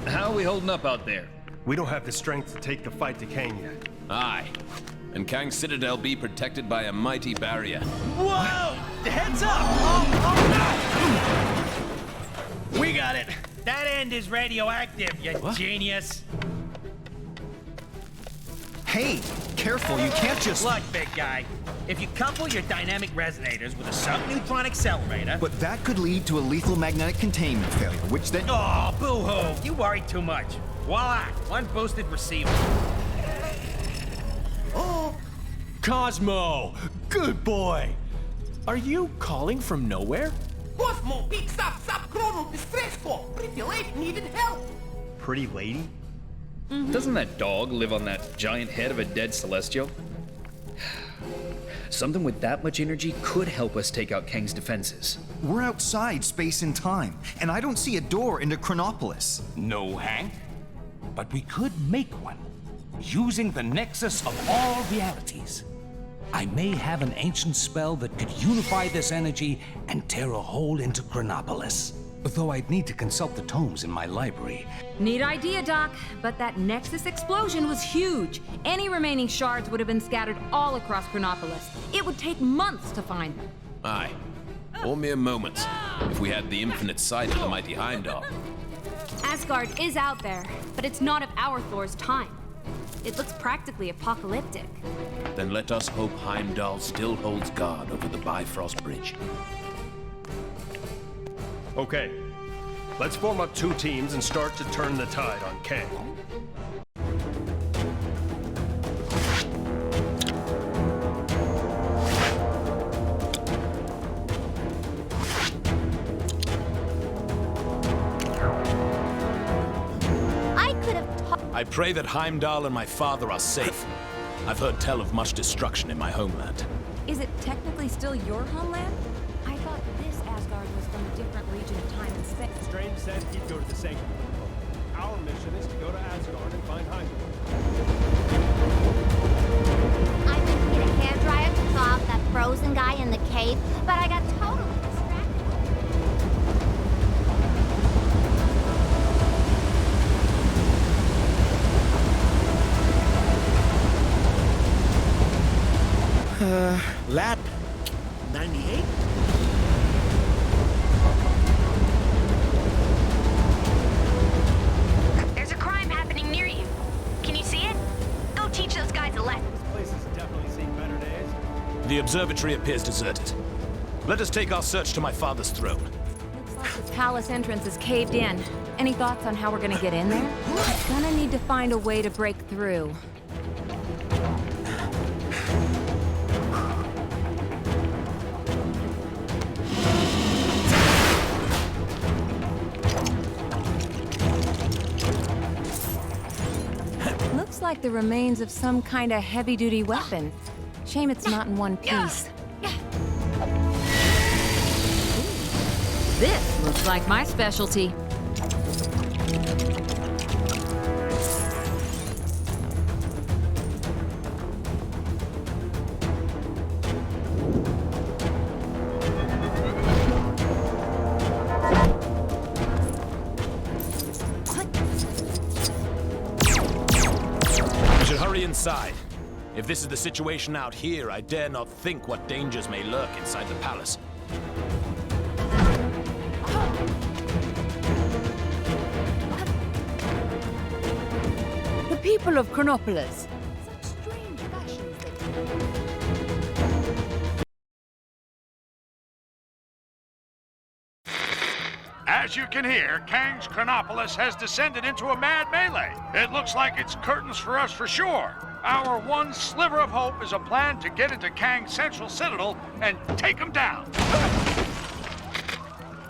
How are we holding up out there? We don't have the strength to take the fight to Kang yet. Aye. And Kang's citadel be protected by a mighty barrier. Whoa! Heads up! Oh. We got it. That end is radioactive, you genius. Hey, careful, you can't just... Look, big guy. If you couple your dynamic resonators with a subneutron accelerator... But that could lead to a lethal magnetic containment failure, which then... Oh, boo-hoo! You worry too much. Voila! One boosted receiver. Oh! Cosmo! Good boy! Are you calling from nowhere? Cosmo picks up sub-chronal distress call. Pretty lady needed help. Pretty lady? Doesn't that dog live on that giant head of a dead celestial? Something with that much energy could help us take out Kang's defenses. We're outside space and time, and I don't see a door into Chronopolis. No, Hank. But we could make one, using the nexus of all realities. I may have an ancient spell that could unify this energy and tear a hole into Chronopolis. Though I'd need to consult the tomes in my library. Neat idea, Doc, but that Nexus explosion was huge. Any remaining shards would have been scattered all across Chronopolis. It would take months to find them. Aye. Or mere moments, if we had the infinite sight of the mighty Heimdall. Asgard is out there, but it's not of our Thor's time. It looks practically apocalyptic. Then let us hope Heimdall still holds guard over the Bifrost Bridge. Okay, let's form up 2 teams and start to turn the tide on Kang. I pray that Heimdall and my father are safe. I've heard tell of much destruction in my homeland. Is it technically still your homeland? I thought this Asgard was from a different region of time and space. Strange said he'd go to the sanctum. Our mission is to go to Asgard and find Heimdall. I went to get a hairdryer to thaw out that frozen guy in the cave, but I got totally Lab 98? There's a crime happening near you. Can you see it? Go teach those guys a lesson. This place has definitely seen better days. The observatory appears deserted. Let us take our search to my father's throne. Looks like this palace entrance is caved in. Any thoughts on how we're gonna get in there? Gonna need to find a way to break through. Looks like the remains of some kind of heavy-duty weapon. Shame it's not in one piece. This looks like my specialty. Inside. If this is the situation out here, I dare not think what dangers may lurk inside the palace. The people of Chronopolis. such strange fashions that As you can hear, Kang's Chronopolis has descended into a mad melee. It looks like it's curtains for us for sure. Our one sliver of hope is a plan to get into Kang's central citadel and take him down.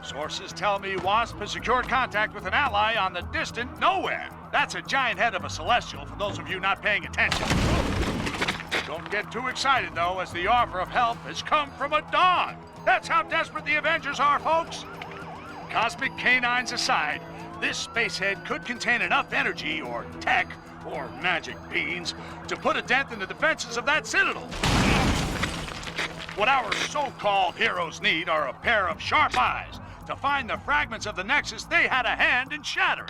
Sources tell me Wasp has secured contact with an ally on the distant nowhere. That's a giant head of a celestial for those of you not paying attention. Don't get too excited though, as the offer of help has come from a dog. That's how desperate the Avengers are, folks. Cosmic canines aside, this spacehead could contain enough energy or tech or magic beans to put a dent in the defenses of that citadel. What our so-called heroes need are a pair of sharp eyes to find the fragments of the Nexus they had a hand in shattering.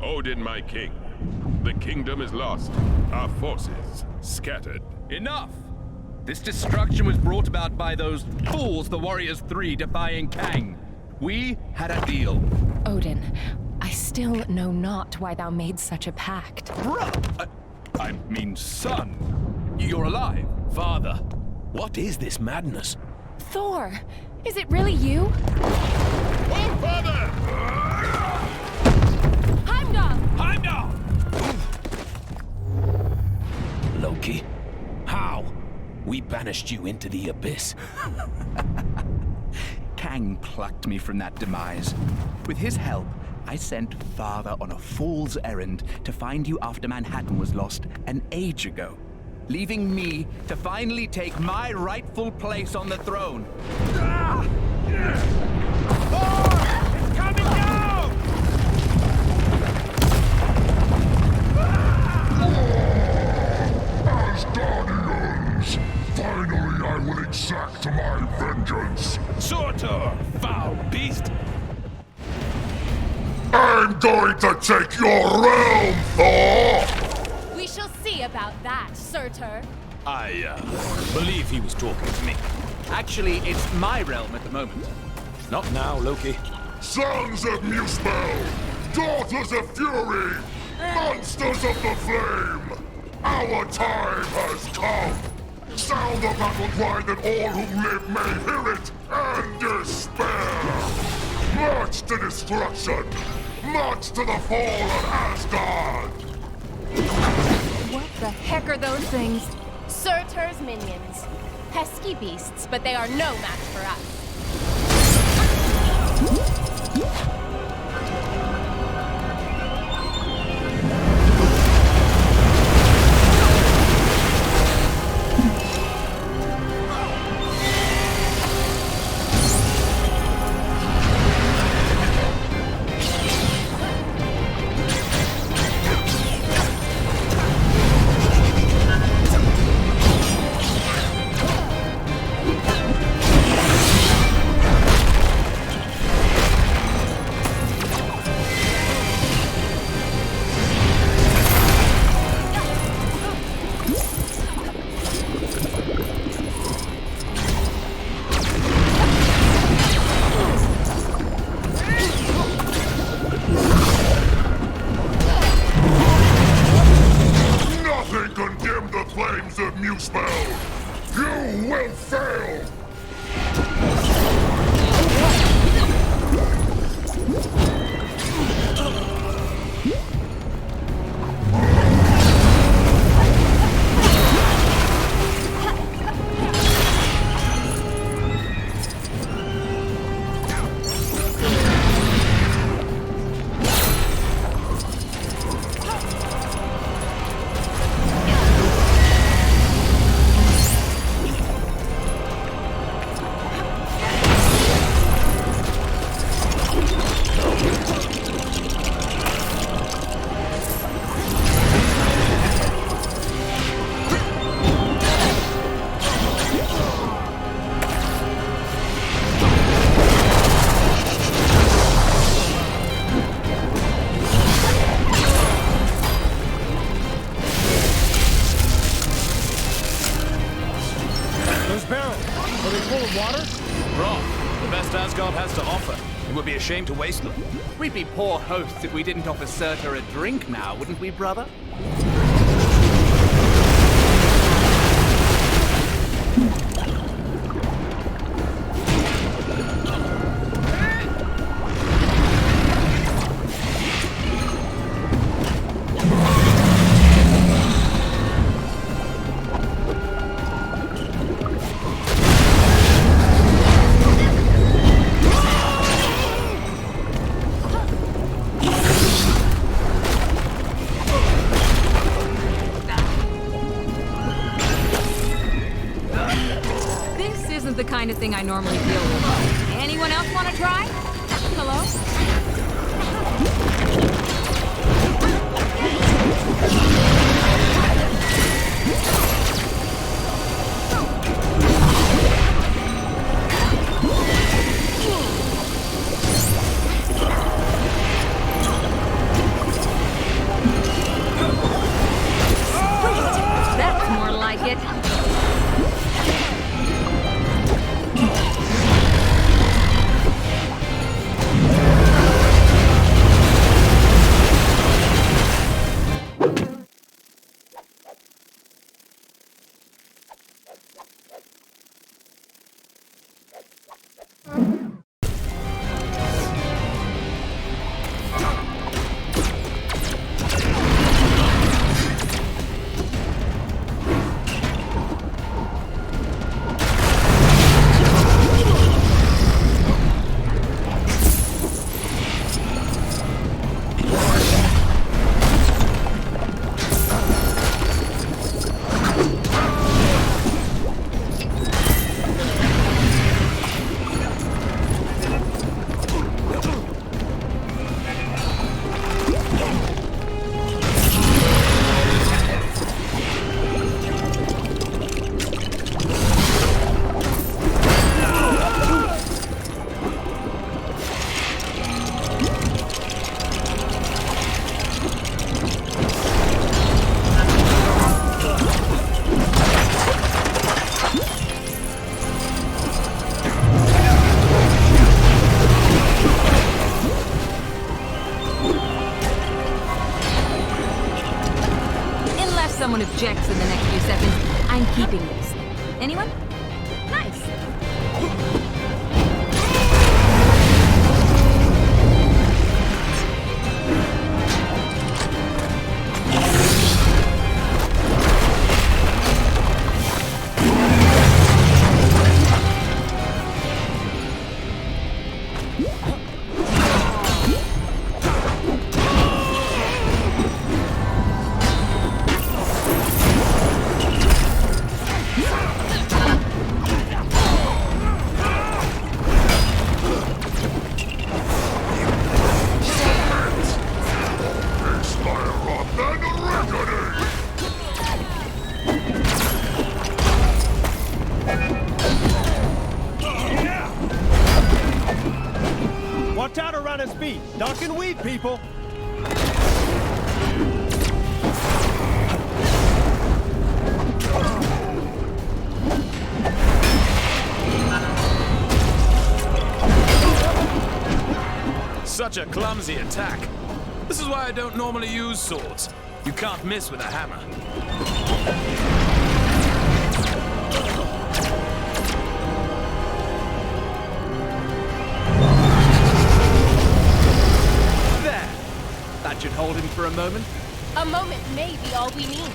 Odin, my king. The kingdom is lost. Our forces scattered. Enough! This destruction was brought about by those fools, the Warriors 3, defying Kang. We had a deal. Odin, I still know not why thou made such a pact. I mean, son. You're alive. Father, what is this madness? Thor, is it really you? Oh, father! Heimdall! Loki, how? We banished you into the abyss. Kang plucked me from that demise. With his help, I sent Father on a fool's errand to find you after Manhattan was lost an age ago, leaving me to finally take my rightful place on the throne. Thor! It's coming down! Asgardians! Finally, I will exact my vengeance. Surtur, foul beast! I'm going to take your realm, Thor! We shall see about that, Surtur. I believe he was talking to me. Actually, it's my realm at the moment. Not now, Loki. Sons of Muspel! Daughters of Fury! Monsters of the Flame! Our time has come! Sound the battle cry that all who live may hear it and despair! March to destruction! March to the fall of Asgard! What the heck are those things? Surtur's minions. Pesky beasts, but they are no match for us. Shame to waste them. We'd be poor hosts if we didn't offer Surtur a drink now, wouldn't we, brother? Kind of thing I normally deal with. Anyone else want to try? Hello? keeping this. Anyone? Nice. Watch out around his feet. Duck and weave, people. Such a clumsy attack. This is why I don't normally use swords. You can't miss with a hammer. That should hold him for a moment. A moment may be all we need.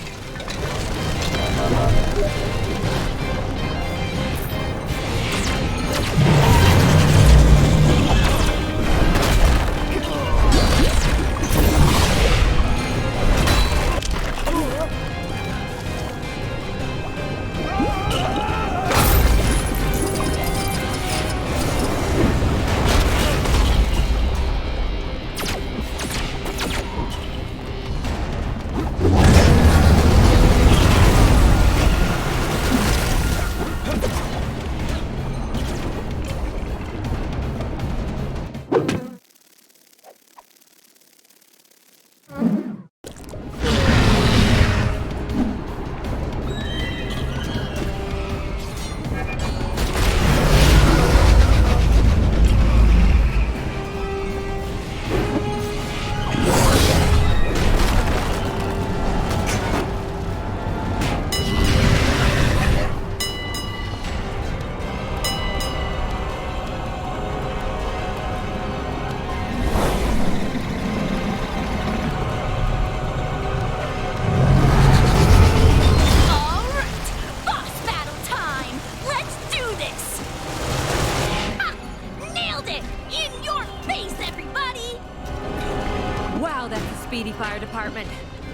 Fire department.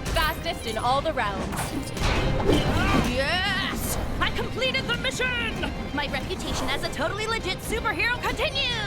Fastest in all the realms. Yes! I completed the mission! My reputation as a totally legit superhero continues!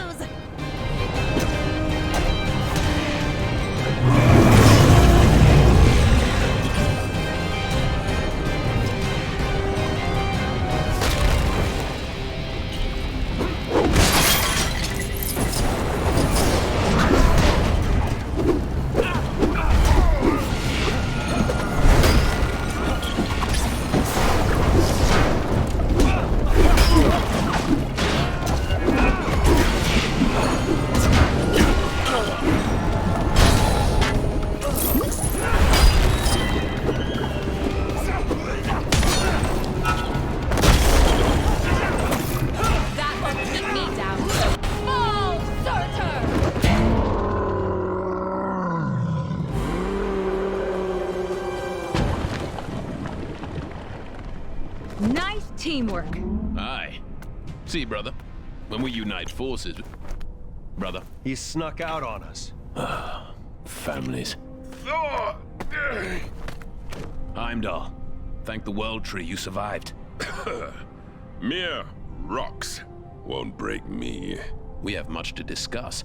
Nice teamwork. Aye. See, brother, when we unite forces... Brother. He snuck out on us. Families. Thor! Heimdall, thank the World Tree you survived. Mere rocks won't break me. We have much to discuss,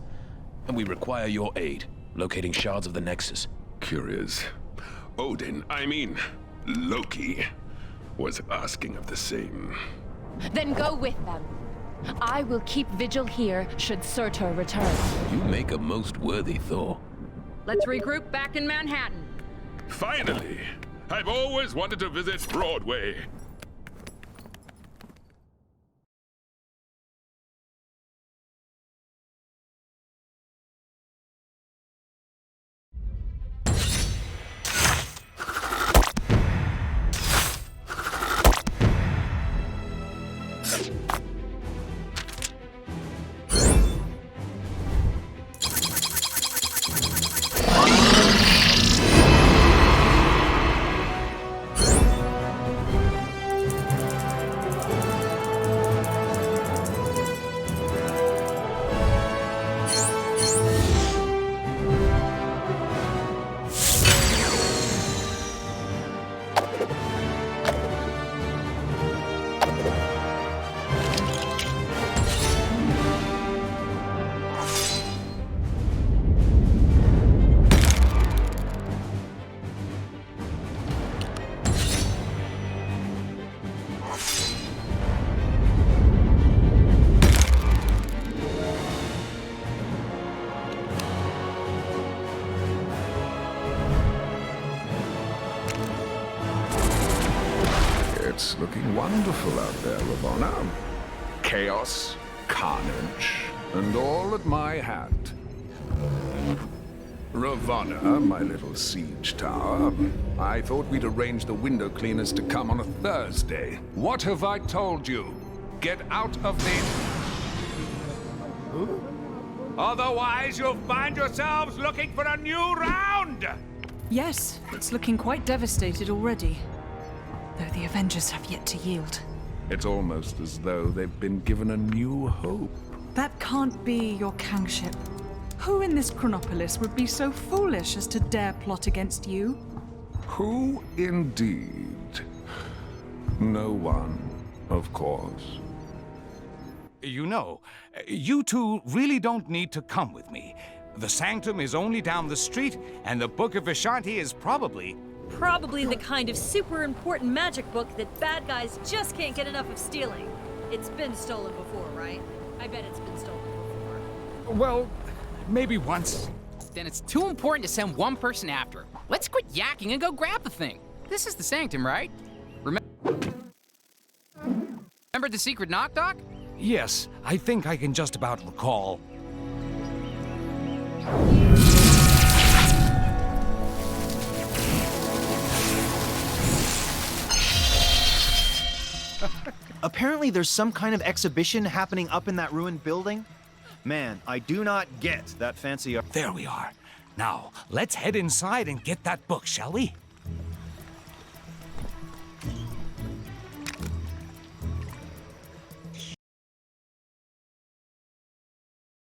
and we require your aid, locating shards of the Nexus. Curious. Odin, I mean, Loki, was asking of the same. Then go with them. I will keep vigil here should Surtur return. You make a most worthy Thor. Let's regroup back in Manhattan. Finally! I've always wanted to visit Broadway. wonderful out there, Rovanna. Chaos, carnage, and all at my hand. Rovanna, my little siege tower, I thought we'd arrange the window cleaners to come on a Thursday. What have I told you? Get out of the... Otherwise, you'll find yourselves looking for a new round! Yes, it's looking quite devastated already. Though the Avengers have yet to yield. It's almost as though they've been given a new hope. That can't be your kangship. Who in this chronopolis would be so foolish as to dare plot against you? Who indeed? No one, of course. You know, you two really don't need to come with me. The Sanctum is only down the street, and the Book of Vishanti is probably the kind of super important magic book that bad guys just can't get enough of stealing. It's been stolen before, right? I bet it's been stolen before. Well, maybe once. Then it's too important to send one person after. Let's quit yakking and go grab the thing. This is the Sanctum, right? Remember the secret knock, Doc? Yes, I think I can just about recall. Apparently there's some kind of exhibition happening up in that ruined building. Man, I do not get that fancy... There we are. Now, let's head inside and get that book, shall we?